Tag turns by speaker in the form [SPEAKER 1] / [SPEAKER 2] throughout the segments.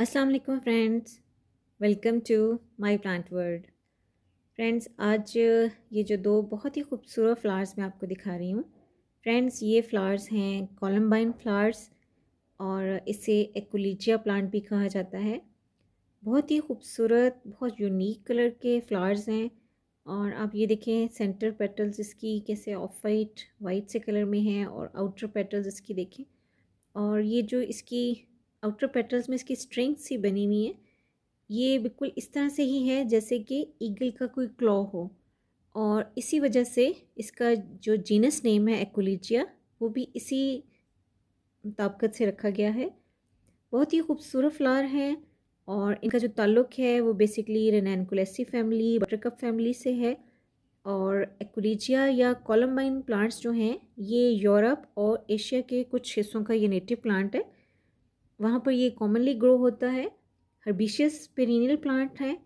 [SPEAKER 1] अस्सलाम वालेकुम friends, welcome to my plant world. Friends, आज ये जो दो बहुत ही खूबसूरत फ्लावर्स मैं आपको दिखा रही हूँ। फ्रेंड्स, ये फ्लावर्स हैं कोलम्बाइन फ्लावर्स और इसे एक्विलिजिया प्लांट भी कहा जाता है। बहुत ही खूबसूरत, बहुत यूनिक कलर के फ्लावर्स हैं। और आप ये देखें, सेंटर पेटल्स इसकी कैसे ऑफ वाइट वाइट से कलर में हैं और आउटर पेटल्स इसकी देखें। और ये जो इसकी आउटर पेटल्स में इसकी स्ट्रिंग्स सी बनी हुई है, ये बिल्कुल इस तरह से ही है जैसे कि ईगल का कोई क्लॉ हो। और इसी वजह से इसका जो जीनस नेम है एक्विलिजिया, वो भी इसी मुताबिकत से रखा गया है। बहुत ही खूबसूरत फ्लावर हैं और इनका जो ताल्लुक़ है वो बेसिकली रेनैनकुलेसी फैमिली, बटरकप फैमिली से है। और एक्विलिजिया या कोलम्बाइन प्लांट्स जो हैं, ये यूरोप और एशिया के कुछ हिस्सों का ये नेटिव प्लांट है। वहाँ पर ये कॉमनली ग्रो होता है। हर्बिशियस पेरिनियल प्लांट है।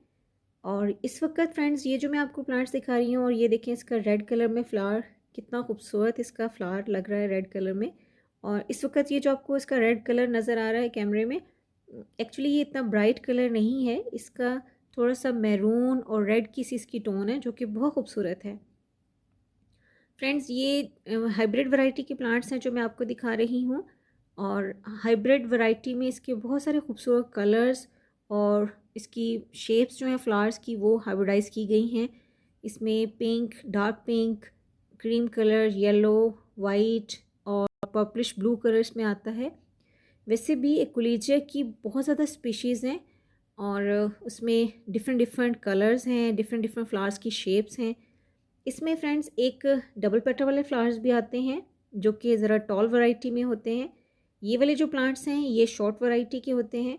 [SPEAKER 1] और इस वक्त फ्रेंड्स, ये जो मैं आपको प्लांट्स दिखा रही हूँ और ये देखें इसका रेड कलर में फ्लावर, कितना खूबसूरत इसका फ्लावर लग रहा है रेड कलर में। और इस वक्त ये जो आपको इसका रेड कलर नज़र आ रहा है कैमरे में, एक्चुअली ये इतना ब्राइट कलर नहीं है इसका। थोड़ा सा मैरून और रेड की सी इसकी टोन है जो कि बहुत खूबसूरत है। फ्रेंड्स, ये हाइब्रिड वैरायटी के प्लांट्स हैं जो मैं आपको दिखा रही हूँ। और हाइब्रिड वैरायटी में इसके बहुत सारे खूबसूरत कलर्स और इसकी शेप्स जो हैं फ्लावर्स की, वो हाइब्रिडाइज की गई हैं। इसमें pink, dark pink, cream colour, yellow, white और पर्पलिश ब्लू कलर्स में आता है। वैसे भी एक्विलिजिया की बहुत ज़्यादा स्पीशीज़ हैं और उसमें डिफरेंट डिफरेंट कलर्स हैं, डिफरेंट डिफरेंट फ्लावर्स की शेप्स हैं। इसमें फ्रेंड्स एक डबल पेटल वाले फ्लावर्स भी आते हैं जो कि ज़रा टॉल वैरायटी में होते हैं। ये वाले जो प्लांट्स हैं ये शॉर्ट वैरायटी के होते हैं।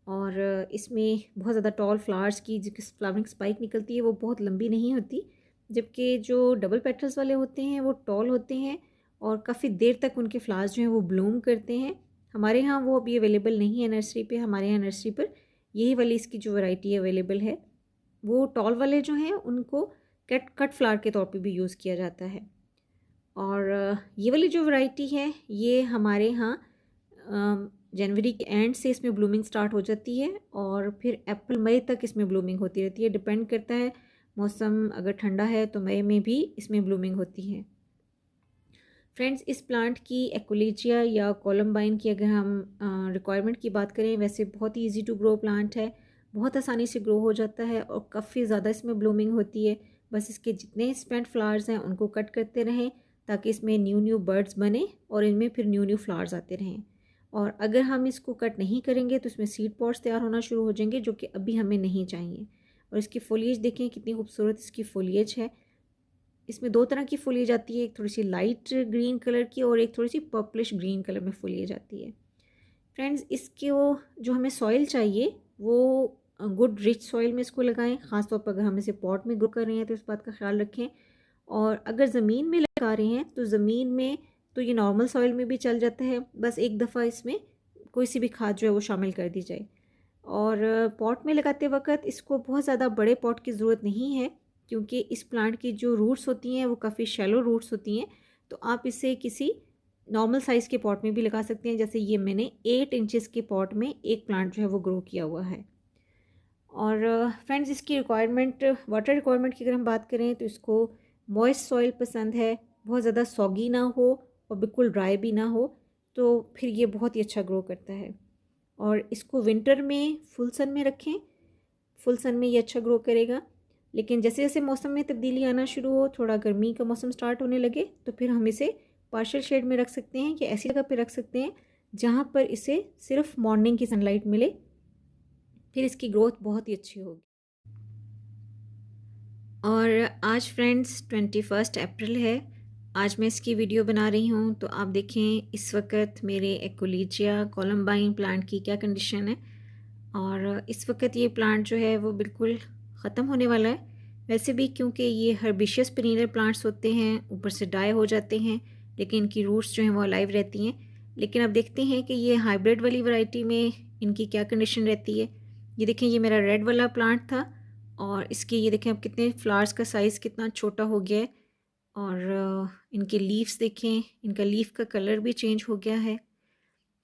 [SPEAKER 1] और इसमें बहुत ज़्यादा टॉल फ्लावर्स की जो फ्लावरिंग स्पाइक निकलती है वो बहुत लंबी नहीं होती, जबकि जो डबल पेटल्स वाले होते हैं वो टॉल होते हैं और काफ़ी देर तक उनके फ्लावर्स जो हैं वो ब्लूम करते हैं। हमारे यहाँ वो अभी अवेलेबल नहीं है नर्सरी पे। हमारे यहाँ नर्सरी पर यही वाली इसकी जो वैरायटी अवेलेबल है। वो टॉल वाले जो हैं उनको कट कट फ्लावर के तौर पे भी यूज़ किया जाता है। और ये वाली जो वैरायटी है ये हमारे यहाँ जनवरी के एंड से इसमें ब्लूमिंग स्टार्ट हो जाती है और फिर अप्रैल मई तक इसमें ब्लूमिंग होती रहती है। डिपेंड करता है मौसम, अगर ठंडा है तो मई में भी इसमें ब्लूमिंग होती है। फ्रेंड्स, इस प्लांट की एक्विलिजिया या कोलम्बाइन की अगर हम रिक्वायरमेंट की बात करें, वैसे बहुत ही ईजी टू ग्रो प्लांट है। बहुत आसानी से ग्रो हो जाता है और काफ़ी ज़्यादा इसमें ब्लूमिंग होती है। बस इसके जितने स्पेंट फ्लावर्स हैं उनको कट करते रहें ताकि इसमें न्यू न्यू बर्ड्स बने और इनमें फिर न्यू न्यू फ्लावर्स आते रहें। और अगर हम इसको कट नहीं करेंगे तो इसमें सीड पॉट्स तैयार होना शुरू हो जाएंगे जो कि अभी हमें नहीं चाहिए। और इसकी फोलिएज देखें, कितनी खूबसूरत इसकी फोलिएज है। इसमें दो तरह की फुलिएज आती है, एक थोड़ी सी लाइट ग्रीन कलर की और एक थोड़ी सी पर्पलिश ग्रीन कलर में फुलिएज आती है। फ्रेंड्स, इसके वो जो हमें सॉइल चाहिए वो गुड रिच सॉइल में इसको लगाएं। ख़ासतौर पर अगर हम इसे पॉट में ग्रो कर रहे हैं तो इस बात का ख्याल रखें। और अगर ज़मीन में लगा रहे हैं तो ज़मीन में तो ये नॉर्मल सॉइल में भी चल जाता है, बस एक दफ़ा इसमें कोई सी भी खाद जो है वो शामिल कर दी जाए। और पॉट में लगाते वक्त इसको बहुत ज़्यादा बड़े पॉट की ज़रूरत नहीं है क्योंकि इस प्लांट की जो रूट्स होती हैं वो काफ़ी शैलो रूट्स होती हैं। तो आप इसे किसी नॉर्मल साइज़ के पॉट में भी लगा सकते हैं। जैसे ये मैंने 8 इंचेस के पॉट में एक प्लांट जो है वो ग्रो किया हुआ है। और फ्रेंड्स, इसकी रिक्वायरमेंट, वाटर रिक्वायरमेंट की अगर हम बात करें तो इसको मॉइस्ट सॉइल पसंद है, बहुत ज़्यादा सॉगी ना हो और बिल्कुल ड्राई भी ना हो, तो फिर ये बहुत ही अच्छा ग्रो करता है। और इसको विंटर में फुल सन में रखें, फुल सन में ये अच्छा ग्रो करेगा। लेकिन जैसे जैसे मौसम में तब्दीली आना शुरू हो, थोड़ा गर्मी का मौसम स्टार्ट होने लगे, तो फिर हम इसे पार्शियल शेड में रख सकते हैं या ऐसी जगह पे रख सकते हैं जहाँ पर इसे सिर्फ मॉर्निंग की सनलाइट मिले। फिर इसकी ग्रोथ बहुत ही अच्छी होगी। और आज फ्रेंड्स 21 अप्रैल है। आज मैं इसकी वीडियो बना रही हूँ तो आप देखें इस वक्त मेरे एक्विलिजिया कोलम्बाइन प्लांट की क्या कंडीशन है। और इस वक्त ये प्लांट जो है वो बिल्कुल ख़त्म होने वाला है। वैसे भी क्योंकि ये हर्बिशियस पेरिनियल प्लांट्स होते हैं, ऊपर से डाई हो जाते हैं, लेकिन इनकी रूट्स जो हैं वो अलाइव रहती हैं। लेकिन अब देखते हैं कि ये हाइब्रिड वाली वैरायटी में इनकी क्या कंडीशन रहती है। ये देखें, ये मेरा रेड वाला प्लांट था और इसके ये देखें अब कितने फ्लावर्स का साइज़ कितना छोटा हो गया है। और इनके लीव्स देखें, इनका लीफ का कलर भी चेंज हो गया है।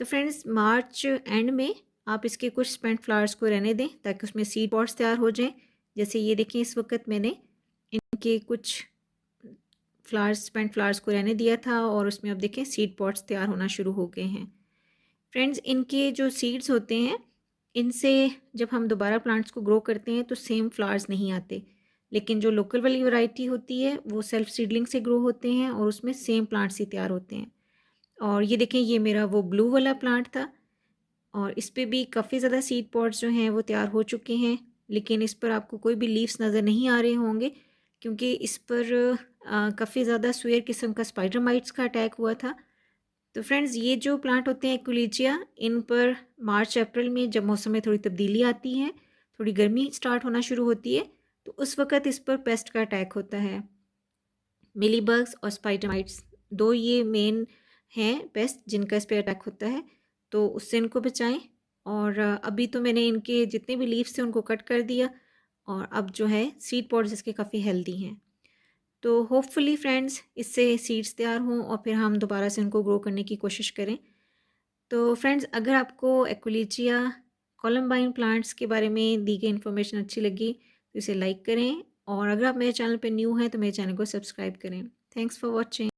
[SPEAKER 1] तो फ्रेंड्स, मार्च एंड में आप इसके कुछ स्पेंट फ्लावर्स को रहने दें ताकि उसमें सीड पॉट्स तैयार हो जाएं। जैसे ये देखें, इस वक्त मैंने इनके कुछ स्पेंट फ्लावर्स को रहने दिया था और उसमें अब देखें सीड पॉट्स तैयार होना शुरू हो गए हैं। फ्रेंड्स, इनके जो सीड्स होते हैं, इनसे जब हम दोबारा प्लांट्स को ग्रो करते हैं तो सेम फ्लावर्स नहीं आते, लेकिन जो लोकल वाली वैरायटी होती है वो सेल्फ सीडलिंग से ग्रो होते हैं और उसमें सेम प्लांट्स ही तैयार होते हैं। और ये देखें, ये मेरा वो ब्लू वाला प्लांट था और इस पे भी काफ़ी ज़्यादा सीड पॉट्स जो हैं वो तैयार हो चुके हैं, लेकिन इस पर आपको कोई भी लीव्स नज़र नहीं आ रहे होंगे क्योंकि इस पर काफ़ी ज़्यादा स्वेयर किस्म का स्पाइडर माइट्स का अटैक हुआ था। तो फ्रेंड्स, ये जो प्लांट होते हैं एक्विलिजिया, इन पर मार्च अप्रैल में जब मौसम में थोड़ी तब्दीली आती है, थोड़ी गर्मी स्टार्ट होना शुरू होती है, तो उस वक़्त इस पर पेस्ट का अटैक होता है। मिलीबग्स और स्पाइडर माइट्स, दो ये मेन हैं पेस्ट जिनका इस पर अटैक होता है, तो उससे इनको बचाएं। और अभी तो मैंने इनके जितने भी लीव्स थे उनको कट कर दिया और अब जो है सीड पॉट्स इसके काफ़ी हेल्दी हैं। तो होपफुली फ्रेंड्स, इससे सीड्स तैयार हों और फिर हम दोबारा से उनको ग्रो करने की कोशिश करें। तो फ्रेंड्स, अगर आपको एक्विलिजिया कोलम्बाइन प्लांट्स के बारे में दी गई इन्फॉर्मेशन अच्छी लगी तो इसे लाइक करें और अगर आप मेरे चैनल पर न्यू हैं तो मेरे चैनल को सब्सक्राइब करें। Thanks for watching.